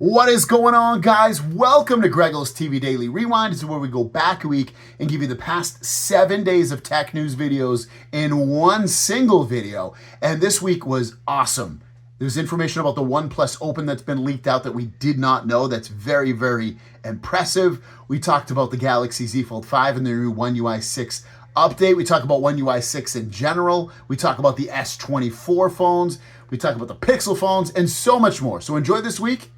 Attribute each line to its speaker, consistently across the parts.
Speaker 1: What is going on, guys? Welcome to Grego's TV Daily Rewind. This is where we go back a week and give you the past 7 days of tech news videos in one single video. And this week was awesome. There's information about the OnePlus Open that's been leaked out that we did not know. That's very, very impressive. We talked about the Galaxy Z Fold 5 and the new One UI 6 update. We talk about One UI 6 in general. We talk about the S24 phones. We talk about the Pixel phones and so much more. So enjoy this week,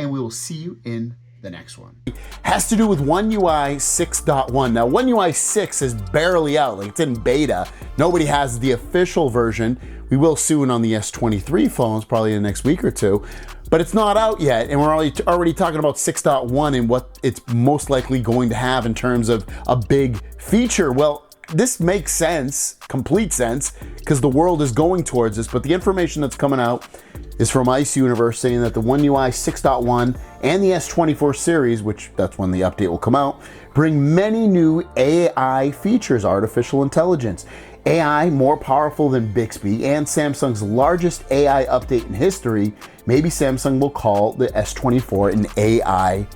Speaker 1: and we will see you in the next one. Has to do with One UI 6.1. Now, One UI 6 is barely out, like it's in beta. Nobody has the official version. We will soon on the S23 phones, probably in the next week or two, but it's not out yet, and we're already talking about 6.1 and what it's most likely going to have in terms of a big feature. Well, this makes sense, complete sense, because the world is going towards this, but the information that's coming out is from ICE Universe saying that the One UI 6.1 and the S24 series, which that's when the update will come out, bring many new AI features, artificial intelligence. AI more powerful than Bixby and Samsung's largest AI update in history. Maybe Samsung will call the S24 an AI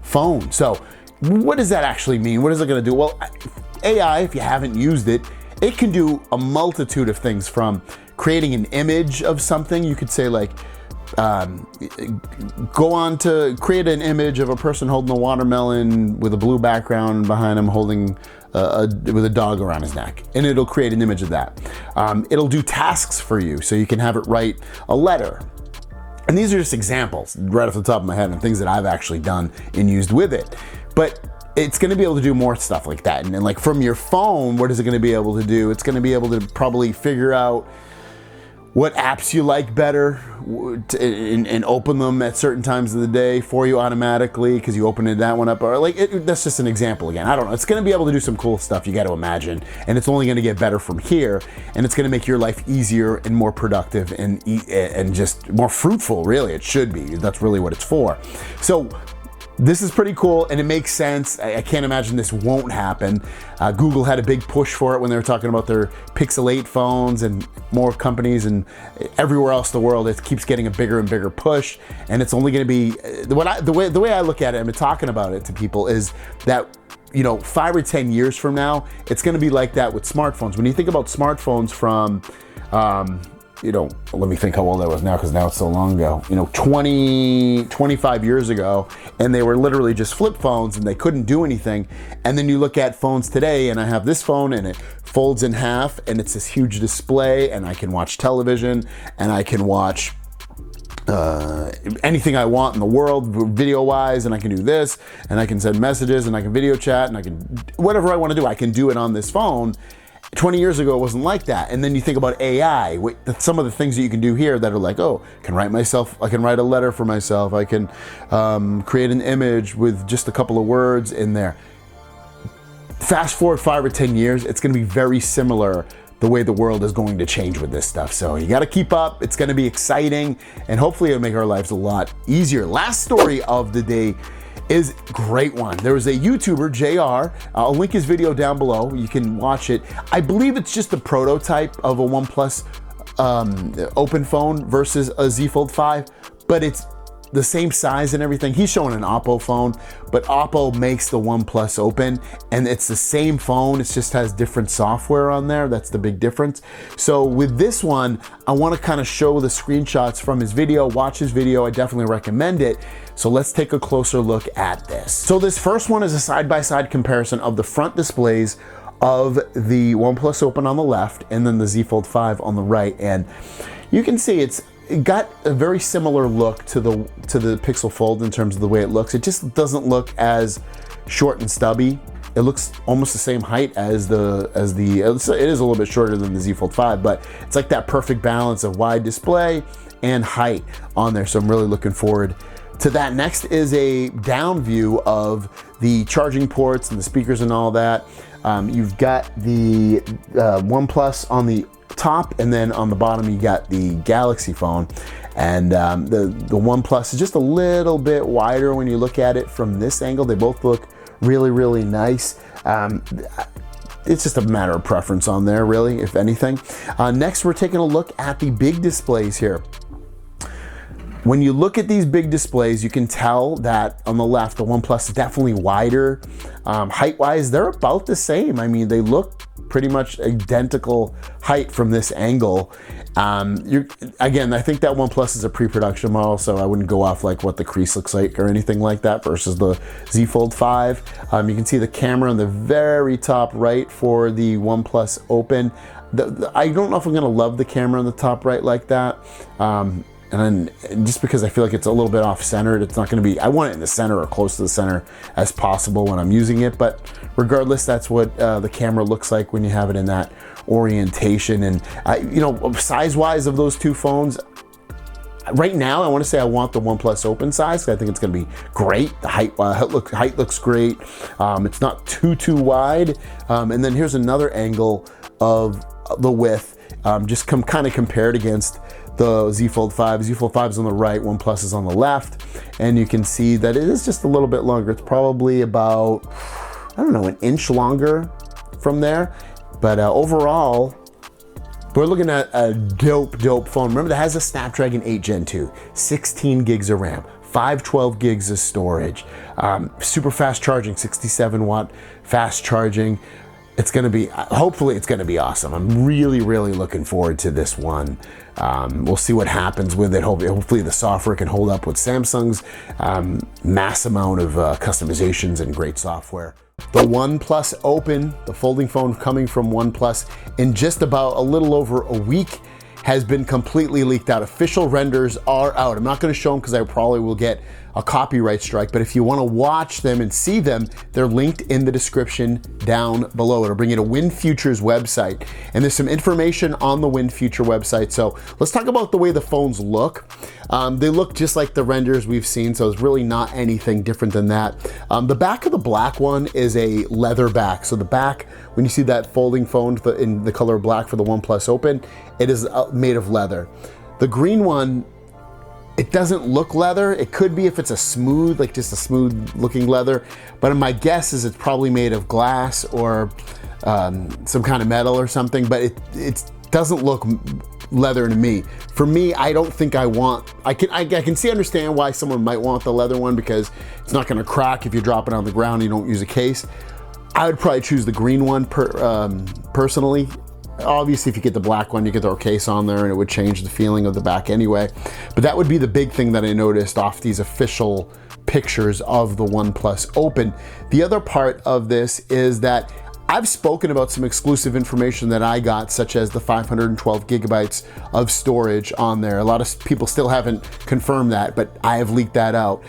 Speaker 1: phone. So what does that actually mean? What is it going to do? Well, AI, if you haven't used it, it can do a multitude of things, from creating an image of something. You could say like, go on to create an image of a person holding a watermelon with a blue background behind him holding with a dog around his neck, and it'll create an image of that. It'll do tasks for you, so you can have it write a letter. And these are just examples right off the top of my head and things that I've actually done and used with it. But it's going to be able to do more stuff like that. And like from your phone, what is it going to be able to do? It's going to be able to probably figure out what apps you like better and open them at certain times of the day for you automatically because you open that one up. Or like that's just an example again. I don't know. It's going to be able to do some cool stuff, you got to imagine. And it's only going to get better from here. And it's going to make your life easier and more productive and just more fruitful, really. It should be. That's really what it's for. So this is pretty cool, and it makes sense. I can't imagine this won't happen. Google had a big push for it when they were talking about their Pixel 8 phones, and more companies and everywhere else in the world, it keeps getting a bigger and bigger push. And it's only going to be, the way I look at it, I've been talking about it to people, is that 5 or 10 years from now, it's going to be like that with smartphones. When you think about smartphones from, let me think how old I was now, because now it's so long ago, 25 years ago, and they were literally just flip phones and they couldn't do anything. And then you look at phones today, and I have this phone and it folds in half and it's this huge display, and I can watch television and I can watch anything I want in the world video wise, and I can do this, and I can send messages, and I can video chat, and I can whatever I want to do, I can do it on this phone. 20 years ago, it wasn't like that. And then you think about AI, some of the things that you can do here that are like, oh, I can write a letter for myself. I can create an image with just a couple of words in there. Fast forward 5 or 10 years, it's going to be very similar the way the world is going to change with this stuff. So you got to keep up. It's going to be exciting, and hopefully it'll make our lives a lot easier. Last story of the day is a great one. There was a YouTuber, JR, I'll link his video down below, you can watch it. I believe it's just a prototype of a OnePlus Open phone versus a Z Fold 5, but it's the same size and everything. He's showing an Oppo phone, but Oppo makes the OnePlus Open, and it's the same phone, it just has different software on there. That's the big difference. So with this one, I want to kind of show the screenshots from his video. Watch his video, I definitely recommend it. So let's take a closer look at this. So this first one is a side-by-side comparison of the front displays of the OnePlus Open on the left and then the Z Fold 5 on the right, and you can see it got a very similar look to the Pixel Fold in terms of the way it looks. It just doesn't look as short and stubby. It looks almost the same height it is a little bit shorter than the Z Fold 5, but it's like that perfect balance of wide display and height on there. So I'm really looking forward to that. Next is a down view of the charging ports and the speakers and all that. You've got the OnePlus on the top, and then on the bottom you got the Galaxy phone, and the OnePlus is just a little bit wider when you look at it from this angle. They both look really, really nice. It's just a matter of preference on there, really, if anything. Next, we're taking a look at the big displays here. When you look at these big displays, you can tell that on the left, the OnePlus is definitely wider. Height-wise, they're about the same. I mean, they look pretty much identical height from this angle. Again, I think that OnePlus is a pre-production model, so I wouldn't go off like what the crease looks like or anything like that versus the Z Fold 5. You can see the camera on the very top right for the OnePlus Open. I don't know if I'm gonna love the camera on the top right like that. And then just because I feel like it's a little bit off-centered, it's not gonna be, I want it in the center or close to the center as possible when I'm using it, but regardless, that's what the camera looks like when you have it in that orientation. And you know, size-wise of those two phones, right now, I wanna say I want the OnePlus Open size. I think it's gonna be great. The height looks great. It's not too wide. And then here's another angle of the width, just kind of compared against the Z Fold 5. Z Fold 5 is on the right, OnePlus is on the left, and you can see that it is just a little bit longer. It's probably about, I don't know, an inch longer from there. But overall, we're looking at a dope phone. Remember, that has a Snapdragon 8 Gen 2, 16 gigs of RAM, 512 gigs of storage, super fast charging, 67 watt fast charging. It's gonna be, hopefully it's gonna be awesome. I'm really looking forward to this one. We'll see what happens with it. Hopefully the software can hold up with Samsung's mass amount of customizations and great software. The OnePlus Open, the folding phone coming from OnePlus in just about a little over a week, has been completely leaked out. Official renders are out. I'm not gonna show them because I probably will get a copyright strike, but if you wanna watch them and see them, they're linked in the description down below. It'll bring you to WinFuture's website, and there's some information on the WinFuture website. So let's talk about the way the phones look. They look just like the renders we've seen, so it's really not anything different than that. The back of the black one is a leather back. So the back, when you see that folding phone in the color black for the OnePlus Open, it is made of leather. The green one, it doesn't look leather. It could be if it's a smooth, like just a smooth looking leather, but my guess is it's probably made of glass or some kind of metal or something, but it doesn't look leather to me. For me, I don't think I can understand why someone might want the leather one because it's not gonna crack if you drop it on the ground and you don't use a case. I would probably choose the green one personally. Obviously, if you get the black one, you could throw a case on there and it would change the feeling of the back anyway. But that would be the big thing that I noticed off these official pictures of the OnePlus Open. The other part of this is that I've spoken about some exclusive information that I got, such as the 512 gigabytes of storage on there. A lot of people still haven't confirmed that, but I have leaked that out.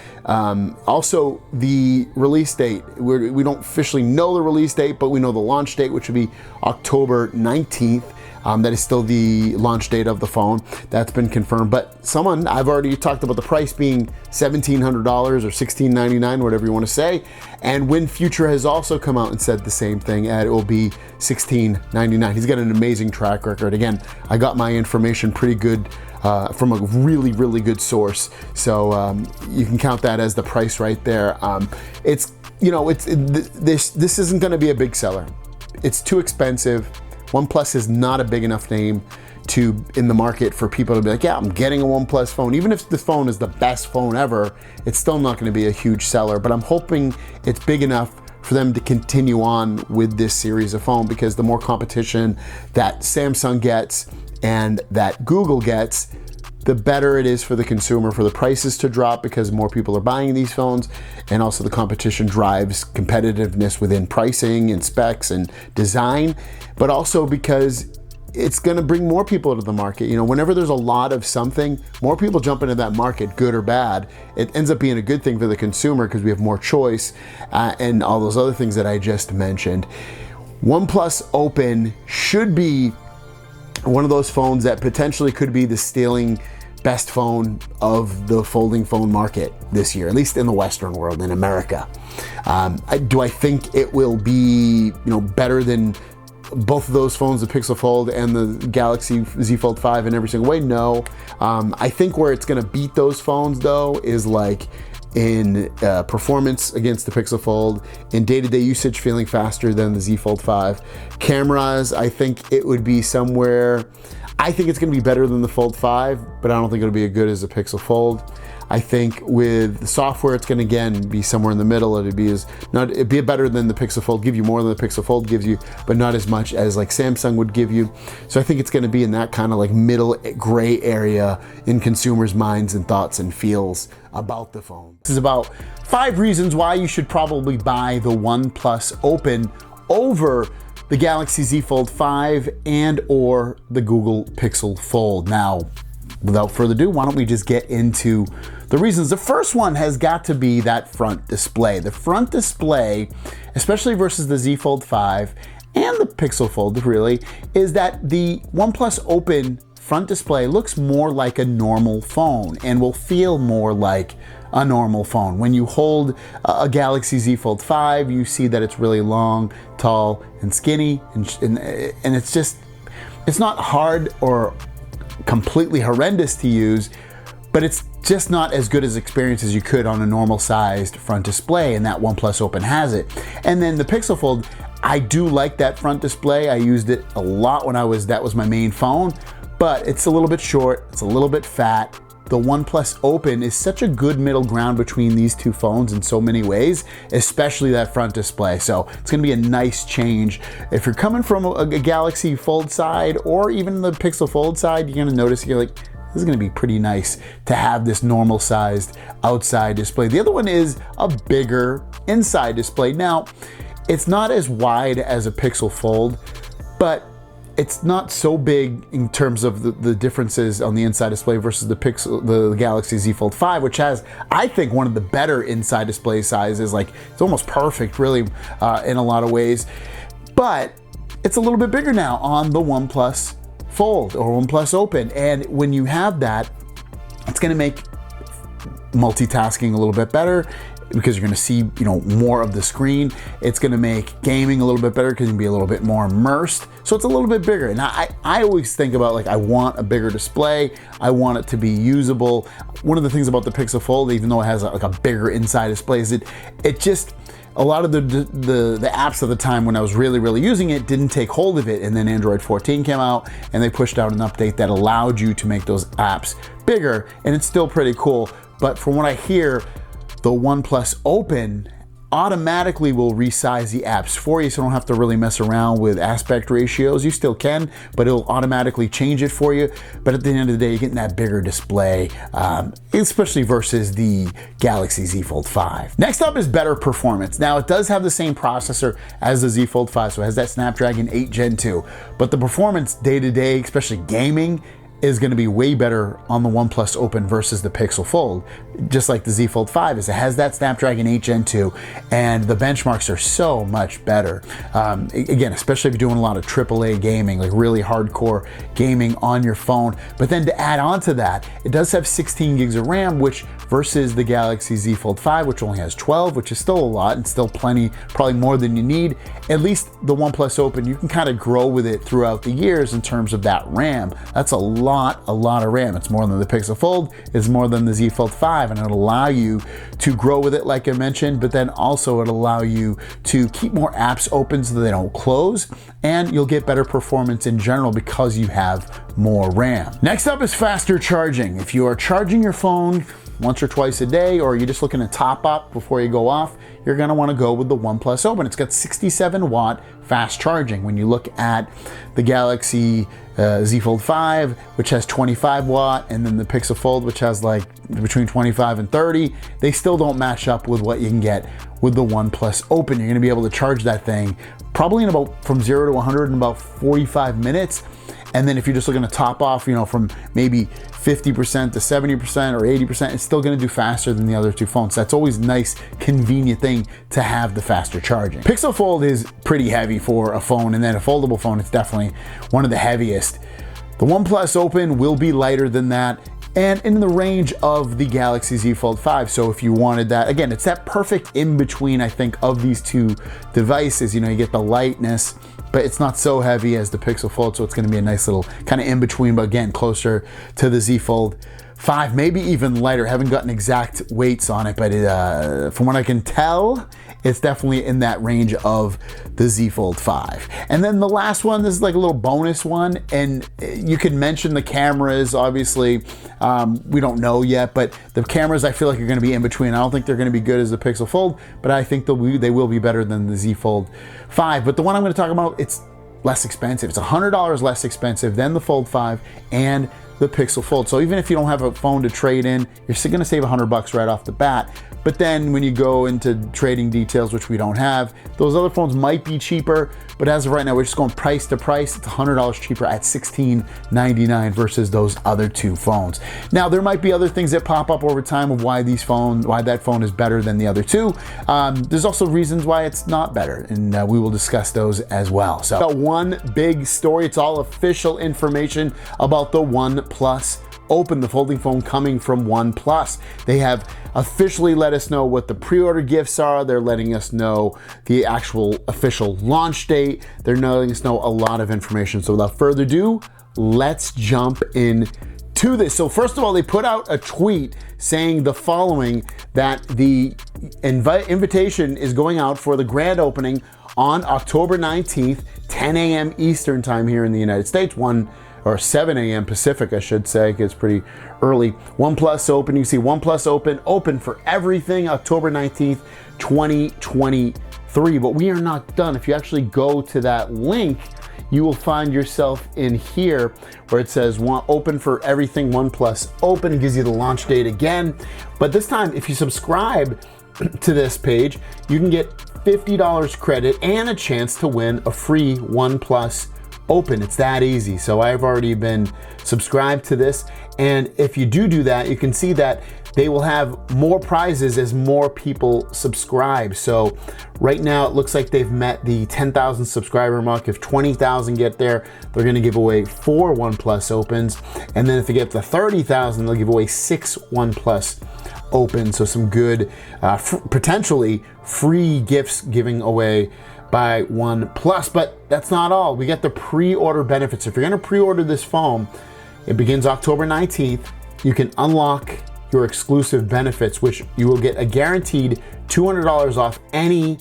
Speaker 1: Also, the release date. We don't officially know the release date, but we know the launch date, which would be October 19th. That is still the launch date of the phone. That's been confirmed. But I've already talked about the price being $1,700 or $1,699, whatever you want to say. And WinFuture has also come out and said the same thing, and it will be $1,699. He's got an amazing track record. Again, I got my information pretty good from a really good source. So you can count that as the price right there. This isn't going to be a big seller. It's too expensive. OnePlus is not a big enough name in the market for people to be like, yeah, I'm getting a OnePlus phone. Even if the phone is the best phone ever, it's still not gonna be a huge seller, but I'm hoping it's big enough for them to continue on with this series of phone, because the more competition that Samsung gets and that Google gets, the better it is for the consumer, for the prices to drop because more people are buying these phones, and also the competition drives competitiveness within pricing and specs and design, but also because it's gonna bring more people to the market. You know, whenever there's a lot of something, more people jump into that market, good or bad. It ends up being a good thing for the consumer because we have more choice and all those other things that I just mentioned. OnePlus Open should be one of those phones that potentially could be the stealing best phone of the folding phone market this year, at least in the Western world, in America. Do I think it will be, better than both of those phones, the Pixel Fold and the Galaxy Z Fold 5 in every single way? No. I think where it's gonna beat those phones though is like in performance against the Pixel Fold, in day-to-day usage feeling faster than the Z Fold 5. Cameras, I think it would be somewhere, I think it's gonna be better than the Fold 5, but I don't think it'll be as good as the Pixel Fold. I think with the software, it's gonna again be somewhere in the middle. It'd be better than the Pixel Fold, give you more than the Pixel Fold gives you, but not as much as like Samsung would give you. So I think it's gonna be in that kind of like middle gray area in consumers' minds and thoughts and feels about the phone. This is about 5 reasons why you should probably buy the OnePlus Open over the Galaxy Z Fold 5 and or the Google Pixel Fold. Now, without further ado, why don't we just get into the reasons. The first one has got to be that front display. The front display, especially versus the Z Fold 5 and the Pixel Fold really, is that the OnePlus Open front display looks more like a normal phone and will feel more like a normal phone. When you hold a Galaxy Z Fold 5, you see that it's really long, tall, and skinny, and it's not hard or completely horrendous to use, but it's just not as good as experience as you could on a normal sized front display, and that OnePlus Open has it. And then the Pixel Fold, I do like that front display. I used it a lot when that was my main phone, but it's a little bit short, it's a little bit fat. The OnePlus Open is such a good middle ground between these two phones in so many ways, especially that front display. So it's gonna be a nice change. If you're coming from a Galaxy Fold side or even the Pixel Fold side, you're gonna notice, you're like, this is gonna be pretty nice to have this normal sized outside display. The other one is a bigger inside display. Now, it's not as wide as a Pixel Fold, but it's not so big in terms of the differences on the inside display versus the Galaxy Z Fold 5, which has, I think, one of the better inside display sizes. Like, it's almost perfect, really, in a lot of ways. But it's a little bit bigger now on the OnePlus Fold or OnePlus Open. And when you have that, it's gonna make multitasking a little bit better, because you're gonna see, more of the screen. It's gonna make gaming a little bit better because you can be a little bit more immersed. So it's a little bit bigger. And I always think about, like, I want a bigger display. I want it to be usable. One of the things about the Pixel Fold, even though it has like a bigger inside display, is it just, a lot of the apps at the time when I was really using it didn't take hold of it. And then Android 14 came out and they pushed out an update that allowed you to make those apps bigger. And it's still pretty cool. But from what I hear, the OnePlus Open automatically will resize the apps for you, so you don't have to really mess around with aspect ratios. You still can, but it'll automatically change it for you. But at the end of the day, you're getting that bigger display, especially versus the Galaxy Z Fold 5. Next up is better performance. Now, it does have the same processor as the Z Fold 5, so it has that Snapdragon 8 Gen 2, but the performance day-to-day, especially gaming, is going to be way better on the OnePlus Open versus the Pixel Fold. Just like the Z Fold 5 is, it has that Snapdragon 8 Gen 2, and the benchmarks are so much better. Again, especially if you're doing a lot of AAA gaming, like really hardcore gaming on your phone. But then to add on to that, it does have 16 gigs of RAM, which versus the Galaxy Z Fold 5, which only has 12, which is still a lot and still plenty, probably more than you need. At least the OnePlus Open, you can kind of grow with it throughout the years in terms of that RAM. That's a lot of RAM. It's more than the Pixel Fold, it's more than the Z Fold 5, and it'll allow you to grow with it, like I mentioned, but then also it'll allow you to keep more apps open so they don't close, and you'll get better performance in general because you have more RAM. Next up is faster charging. If you are charging your phone once or twice a day, or you're just looking to top up before you go off, you're gonna wanna go with the OnePlus Open. It's got 67 watt fast charging. When you look at the Galaxy Z Fold 5, which has 25 watt, and then the Pixel Fold, which has like between 25 and 30, they still don't match up with what you can get with the OnePlus Open. You're gonna be able to charge that thing probably in about from 0 to 100 in about 45 minutes. And then if you're just looking to top off, from maybe 50% to 70% or 80%, it's still gonna do faster than the other two phones. That's always a nice, convenient thing to have the faster charging. Pixel Fold is pretty heavy for a phone, and then a foldable phone, it's definitely one of the heaviest. The OnePlus Open will be lighter than that, and in the range of the Galaxy Z Fold 5. So if you wanted that, again, it's that perfect in between, I think, of these two devices. You get the lightness, but it's not so heavy as the Pixel Fold, so it's gonna be a nice little kind of in between, but again, closer to the Z Fold 5, maybe even lighter. Haven't gotten exact weights on it, but from what I can tell, it's definitely in that range of the Z Fold 5. And then the last one, this is like a little bonus one, and you can mention the cameras, obviously. We don't know yet, but the cameras I feel like are gonna be in between. I don't think they're gonna be good as the Pixel Fold, but I think they will be better than the Z Fold 5. But the one I'm gonna talk about, it's less expensive. It's $100 less expensive than the Fold 5 and the Pixel Fold. So even if you don't have a phone to trade in, you're still gonna save $100 right off the bat. But then when you go into trading details, which we don't have, those other phones might be cheaper, but as of right now, we're just going price to price. It's $100 cheaper at $1699 versus those other two phones. Now, there might be other things that pop up over time of why that phone is better than the other two. There's also reasons why it's not better, and we will discuss those as well. So, got one big story. It's all official information about the OnePlus Open, the folding phone coming from OnePlus. They have officially let us know what the pre-order gifts are. They're letting us know the actual official launch date. They're letting us know a lot of information. So without further ado, let's jump in to this. So first of all, they put out a tweet saying the following, that the invitation is going out for the grand opening on October 19th, 10 a.m. Eastern time here in the United States, 7 a.m. Pacific, I should say. It's pretty early. OnePlus Open, you see OnePlus Open for everything, October 19th, 2023. But we are not done. If you actually go to that link, you will find yourself in here where it says Open for everything OnePlus Open. It gives you the launch date again. But this time, if you subscribe to this page, you can get $50 credit and a chance to win a free OnePlus Open. It's that easy. So I've already been subscribed to this, and if you do that, you can see that they will have more prizes as more people subscribe. So right now it looks like they've met the 10,000 subscriber mark. If 20,000 get there, they're going to give away 4 OnePlus Opens, and then if they get to 30,000, they'll give away 6 OnePlus Opens. So some good potentially free gifts giving away by OnePlus. But that's not all. We get the pre-order benefits. If you're going to pre-order this phone, it begins October 19th. You can unlock your exclusive benefits, which you will get a guaranteed $200 off any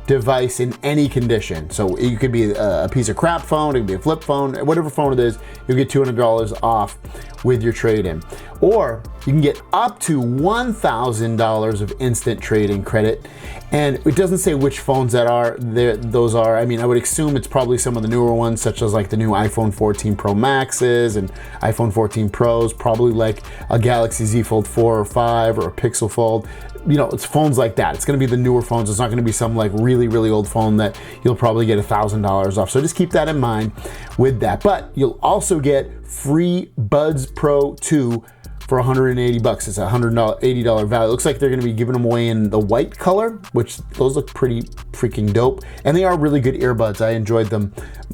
Speaker 1: device in any condition. So it could be a piece of crap phone, it could be a flip phone, whatever phone it is, you'll get $200 off with your trade-in. Or you can get up to $1,000 of instant trade-in credit. And it doesn't say which phones those are. I mean, I would assume it's probably some of the newer ones, such as like the new iPhone 14 Pro Maxes and iPhone 14 Pros, probably like a Galaxy Z Fold 4 or 5 or a Pixel Fold. You know, it's phones like that. It's gonna be the newer phones. It's not gonna be some like really, really old phone that you'll probably get $1,000 off. So just keep that in mind with that. But you'll also get free Buds Pro 2 for $180. It's a $180 value. It looks like they're gonna be giving them away in the white color, which those look pretty freaking dope. And they are really good earbuds. I enjoyed them.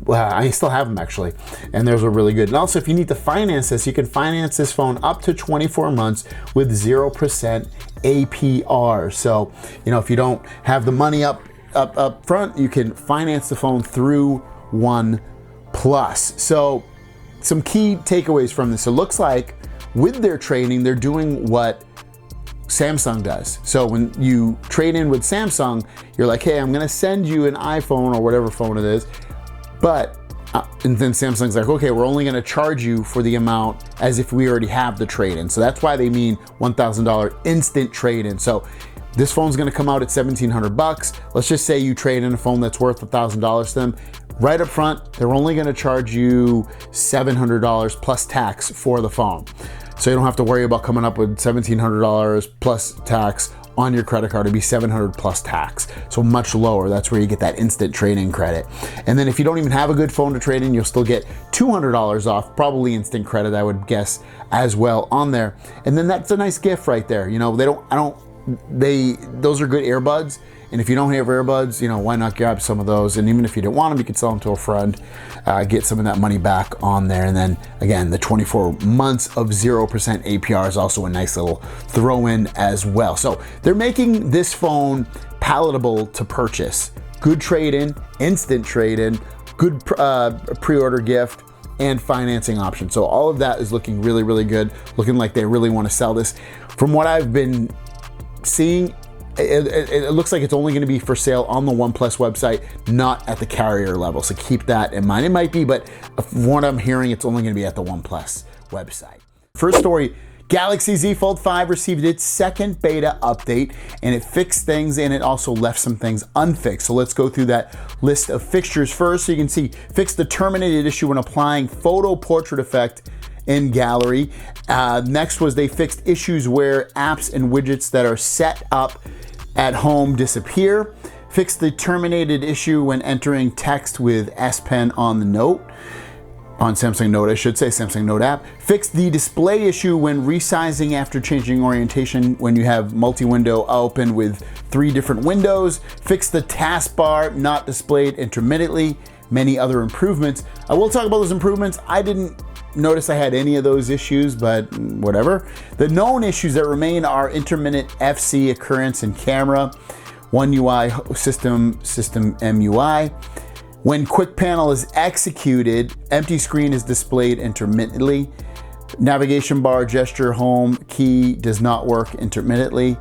Speaker 1: I still have them actually. And those are really good. And also, if you need to finance this, you can finance this phone up to 24 months with 0% APR. So, you know, if you don't have the money up front, you can finance the phone through OnePlus. So some key takeaways from this. It looks like with their trading, they're doing what Samsung does. So when you trade in with Samsung, you're like, hey, I'm gonna send you an iPhone or whatever phone it is, but and then Samsung's like, okay, we're only gonna charge you for the amount as if we already have the trade-in. So that's why they mean $1,000 instant trade-in. So this phone's gonna come out at $1,700. Let's just say you trade in a phone that's worth $1,000 to them. Right up front, they're only gonna charge you $700 plus tax for the phone. So you don't have to worry about coming up with $1,700 plus tax on your credit card. It'd be $700 plus tax. So much lower. That's where you get that instant trade-in credit. And then if you don't even have a good phone to trade in, you'll still get $200 off, probably instant credit, I would guess, as well on there. And then that's a nice gift right there. You know, those are good earbuds. And if you don't have earbuds, you know, why not grab some of those? And even if you didn't want them, you could sell them to a friend, get some of that money back on there. And then again, the 24 months of 0% APR is also a nice little throw in as well. So they're making this phone palatable to purchase. Good trade-in, instant trade-in, good pre-order gift, and financing options. So all of that is looking really, really good, looking like they really want to sell this. From what I've been seeing, it looks like it's only going to be for sale on the OnePlus website, not at the carrier level. So keep that in mind. It might be, but from what I'm hearing, it's only going to be at the OnePlus website. First story, Galaxy Z Fold 5 received its second beta update, and it fixed things, and it also left some things unfixed. So let's go through that list of fixtures first. So you can see, fixed the terminated issue when applying photo portrait effect in gallery. Next was they fixed issues where apps and widgets that are set up at home disappear. Fixed the terminated issue when entering text with S Pen on the Note. On Samsung Note, I should say, Samsung Note app. Fixed the display issue when resizing after changing orientation when you have multi-window open with 3 different windows. Fixed the taskbar not displayed intermittently. Many other improvements. I will talk about those improvements. I didn't notice I had any of those issues, but whatever. The known issues that remain are intermittent FC occurrence in camera, One UI system MUI. When quick panel is executed, empty screen is displayed intermittently. Navigation bar gesture home key does not work intermittently.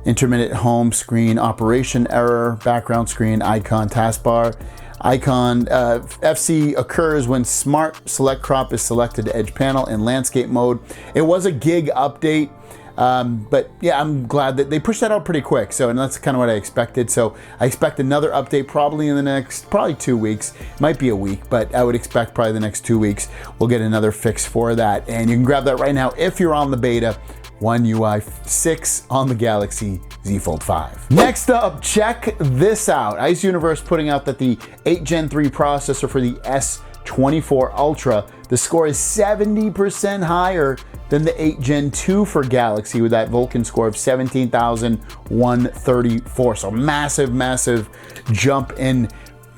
Speaker 1: Intermittent home screen operation error, background screen icon taskbar. Icon FC occurs when smart select crop is selected to edge panel in landscape mode. It was a gig update. But yeah, I'm glad that they pushed that out pretty quick. So, and that's kind of what I expected. So I expect another update probably in the next, 2 weeks. It might be a week, but I would expect probably the next 2 weeks we'll get another fix for that. And you can grab that right now if you're on the beta, One UI 6 on the Galaxy Z Fold 5. Next up, check this out. Ice Universe putting out that the 8 Gen 3 processor for the S24 Ultra, the score is 70% higher than the 8 Gen 2 for Galaxy with that Vulkan score of 17,134. So massive, massive jump in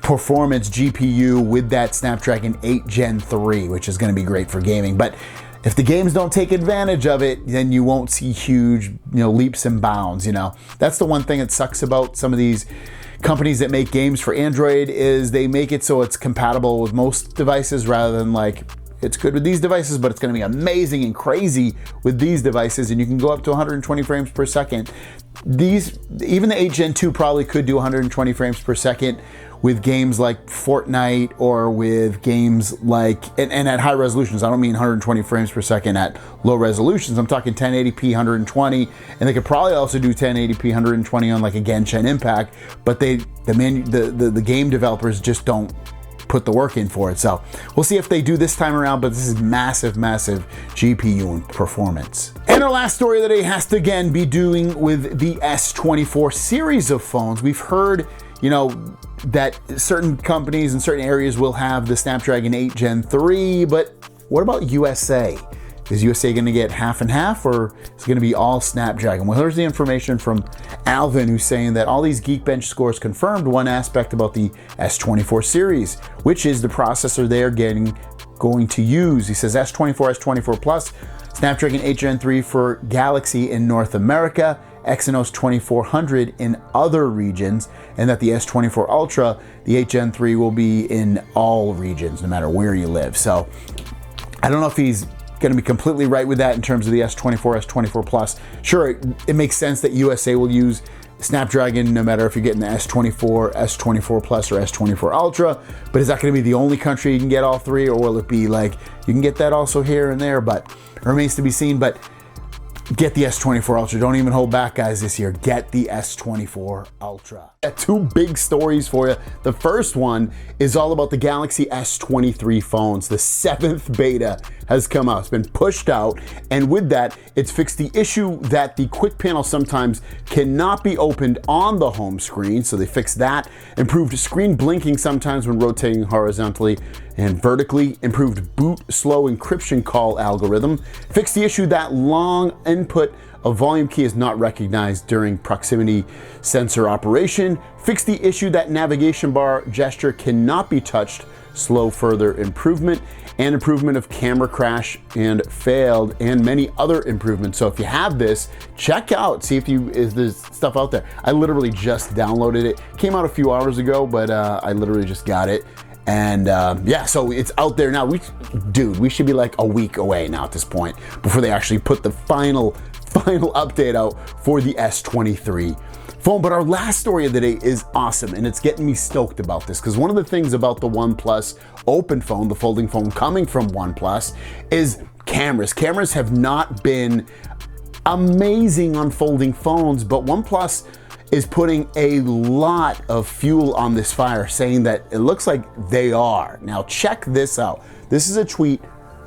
Speaker 1: performance GPU with that Snapdragon 8 Gen 3, which is going to be great for gaming. But if the games don't take advantage of it, then you won't see huge, leaps and bounds. That's the one thing that sucks about some of these companies that make games for Android is they make it so it's compatible with most devices rather than like it's good with these devices, but it's going to be amazing and crazy with these devices, and you can go up to 120 frames per second. Even the 8 Gen 2 probably could do 120 frames per second with games like Fortnite or with games like, and at high resolutions. I don't mean 120 frames per second at low resolutions. I'm talking 1080p 120, and they could probably also do 1080p 120 on like a Genshin Impact, but the game developers just don't put the work in for it. So we'll see if they do this time around, but this is massive, massive GPU and performance. And our last story of the day has to again be doing with the S24 series of phones. We've heard, that certain companies in certain areas will have the Snapdragon 8 Gen 3, but what about USA? Is USA going to get half and half, or is it going to be all Snapdragon? Well, here's the information from Alvin, who's saying that all these Geekbench scores confirmed one aspect about the S24 series, which is the processor they're going to use. He says S24, S24 Plus, Snapdragon 8 Gen 3 for Galaxy in North America, Exynos 2400 in other regions, and that the S24 Ultra, the 8 Gen 3 will be in all regions, no matter where you live. So I don't know if he's going to be completely right with that in terms of the S24, S24 Plus. Sure, it makes sense that USA will use Snapdragon no matter if you're getting the S24, S24 Plus, or S24 Ultra, but is that going to be the only country you can get all three, or will it be like you can get that also here and there? But it remains to be seen. But get the S24 Ultra. Don't even hold back, guys, this year. Get the S24 Ultra. Got 2 big stories for you. The first one is all about the Galaxy S23 phones. The 7th beta has come out. It's been pushed out, and with that, it's fixed the issue that the quick panel sometimes cannot be opened on the home screen, so they fixed that. Improved screen blinking sometimes when rotating horizontally and vertically. Improved boot slow encryption call algorithm. Fixed the issue that long input of volume key is not recognized during proximity sensor operation. Fixed the issue that navigation bar gesture cannot be touched. Slow further improvement. And improvement of camera crash and failed, and many other improvements. So if you have this, check out, see if is this stuff out there. I literally just downloaded it. Came out a few hours ago, but I literally just got it. And yeah, so it's out there now. We should be like a week away now at this point before they actually put the final update out for the S23 phone. But our last story of the day is awesome, and it's getting me stoked about this, because one of the things about the OnePlus Open phone, the folding phone coming from OnePlus, is cameras. Cameras have not been amazing on folding phones, but OnePlus is putting a lot of fuel on this fire, saying that it looks like they are. Now check this out. This is a tweet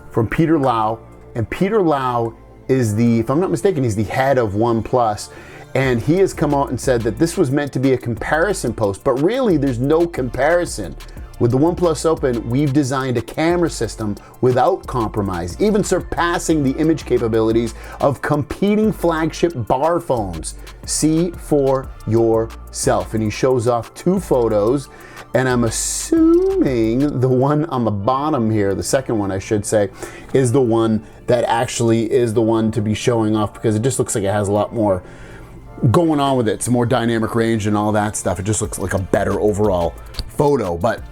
Speaker 1: from Peter Lau, and Peter Lau is if I'm not mistaken, he's the head of OnePlus, and he has come out and said that this was meant to be a comparison post, but really there's no comparison. With the OnePlus Open, we've designed a camera system without compromise, even surpassing the image capabilities of competing flagship bar phones. See for yourself. And he shows off 2 photos, and I'm assuming the one on the bottom here, the second one I should say, is the one that actually is the one to be showing off, because it just looks like it has a lot more going on with it. Some more dynamic range and all that stuff. It just looks like a better overall photo. But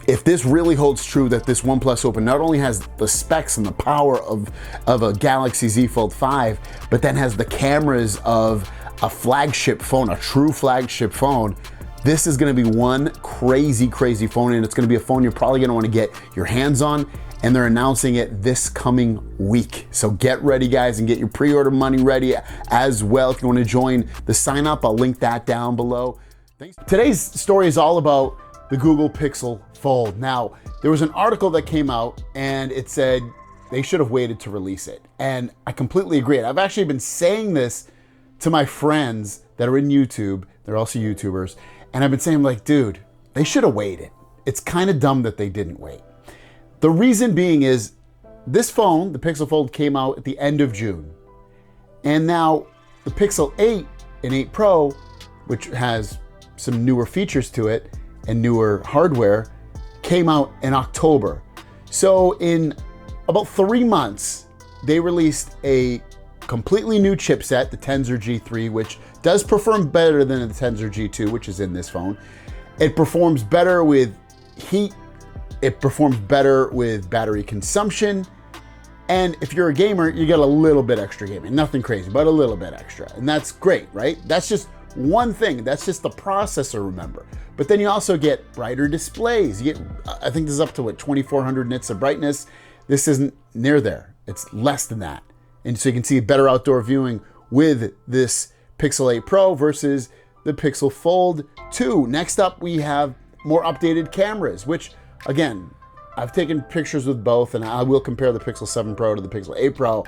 Speaker 1: if this really holds true, that this OnePlus Open not only has the specs and the power of a Galaxy Z Fold 5, but then has the cameras of a flagship phone, a true flagship phone, this is gonna be one crazy phone, and it's gonna be a phone you're probably gonna wanna get your hands on, and they're announcing it this coming week. So get ready, guys, and get your pre-order money ready as well. If you wanna join the sign up, I'll link that down below. Thanks. Today's story is all about the Google Pixel Fold. Now, there was an article that came out and it said they should have waited to release it. And I completely agree. I've actually been saying this to my friends that are in YouTube. They're also YouTubers. And I've been saying, like, dude, they should have waited. It's kind of dumb that they didn't wait. The reason being is this phone, the Pixel Fold, came out at the end of June. And now the Pixel 8 and 8 Pro, which has some newer features to it and newer hardware, came out in October. So in about 3 months, they released a completely new chipset, the Tensor G3, which does perform better than the Tensor G2, which is in this phone. It performs better with heat. It performs better with battery consumption. And if you're a gamer, you get a little bit extra gaming. Nothing crazy, but a little bit extra. And that's great, right? That's just one thing. That's just the processor, remember. But then you also get brighter displays. You get, I think this is up to what, 2400 nits of brightness. This isn't near there. It's less than that. And so you can see better outdoor viewing with this Pixel 8 Pro versus the Pixel Fold 2. Next up, we have more updated cameras, which, again, I've taken pictures with both, and I will compare the Pixel 7 Pro to the Pixel 8 Pro.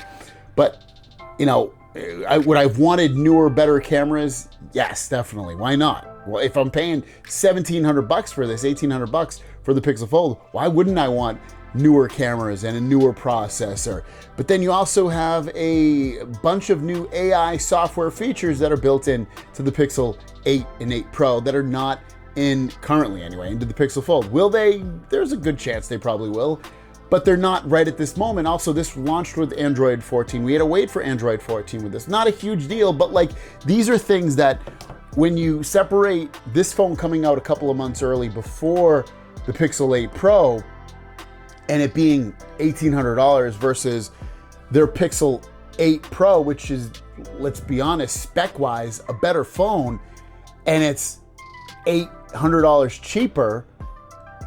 Speaker 1: But, you know, would I've wanted newer, better cameras? Yes, definitely. Why not? Well, if I'm paying $1,700 for this, $1,800 for the Pixel Fold, why wouldn't I want newer cameras and a newer processor? But then you also have a bunch of new AI software features that are built in to the Pixel 8 and 8 Pro that are not in currently anyway into the Pixel Fold. Will they? There's a good chance they probably will, but they're not right at this moment. Also, this launched with Android 14. We had to wait for Android 14 with this. Not a huge deal, but like, these are things that when you separate this phone coming out a couple of months early before the Pixel 8 Pro and it being $1,800 versus their Pixel 8 Pro, which is, let's be honest, spec-wise, a better phone, and it's $800 cheaper,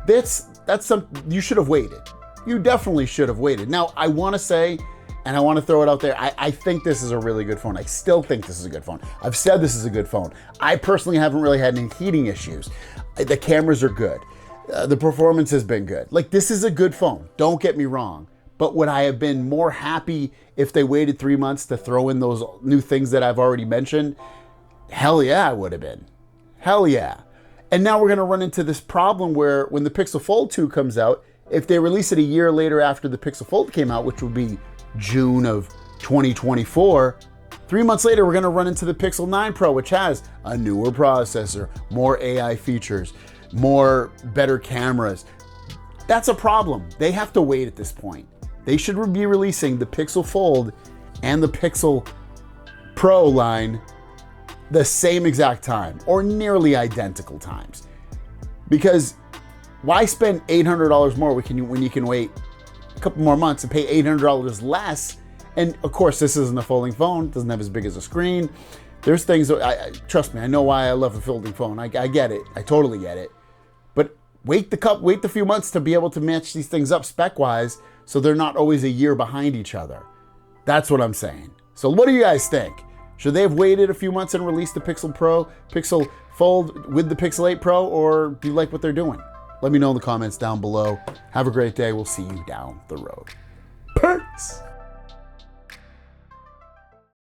Speaker 1: that's something you should have waited. You definitely should have waited. Now, I want to say, and I want to throw it out there, I think this is a really good phone. I still think this is a good phone. I've said this is a good phone. I personally haven't really had any heating issues. The cameras are good. The performance has been good. Like, this is a good phone. Don't get me wrong. But would I have been more happy if they waited 3 months to throw in those new things that I've already mentioned? Hell yeah, I would have been. Hell yeah. And now we're going to run into this problem where when the Pixel Fold 2 comes out, if they release it a year later after the Pixel Fold came out, which would be June of 2024, 3 months later, we're going to run into the Pixel 9 Pro, which has a newer processor, more AI features, better cameras. That's a problem. They have to wait at this point. They should be releasing the Pixel Fold and the Pixel Pro line the same exact time or nearly identical times. Because Why spend $800 more when you can wait a couple more months and pay $800 less? And of course, this isn't a folding phone. It doesn't have as big as a screen. There's things that, trust me, I know why I love a folding phone. I get it. I totally get it. But wait the few months to be able to match these things up spec-wise so they're not always a year behind each other. That's what I'm saying. So what do you guys think? Should they have waited a few months and released the Pixel Fold with the Pixel 8 Pro, or do you like what they're doing? Let me know in the comments down below. Have a great day. We'll see you down the road. Peace.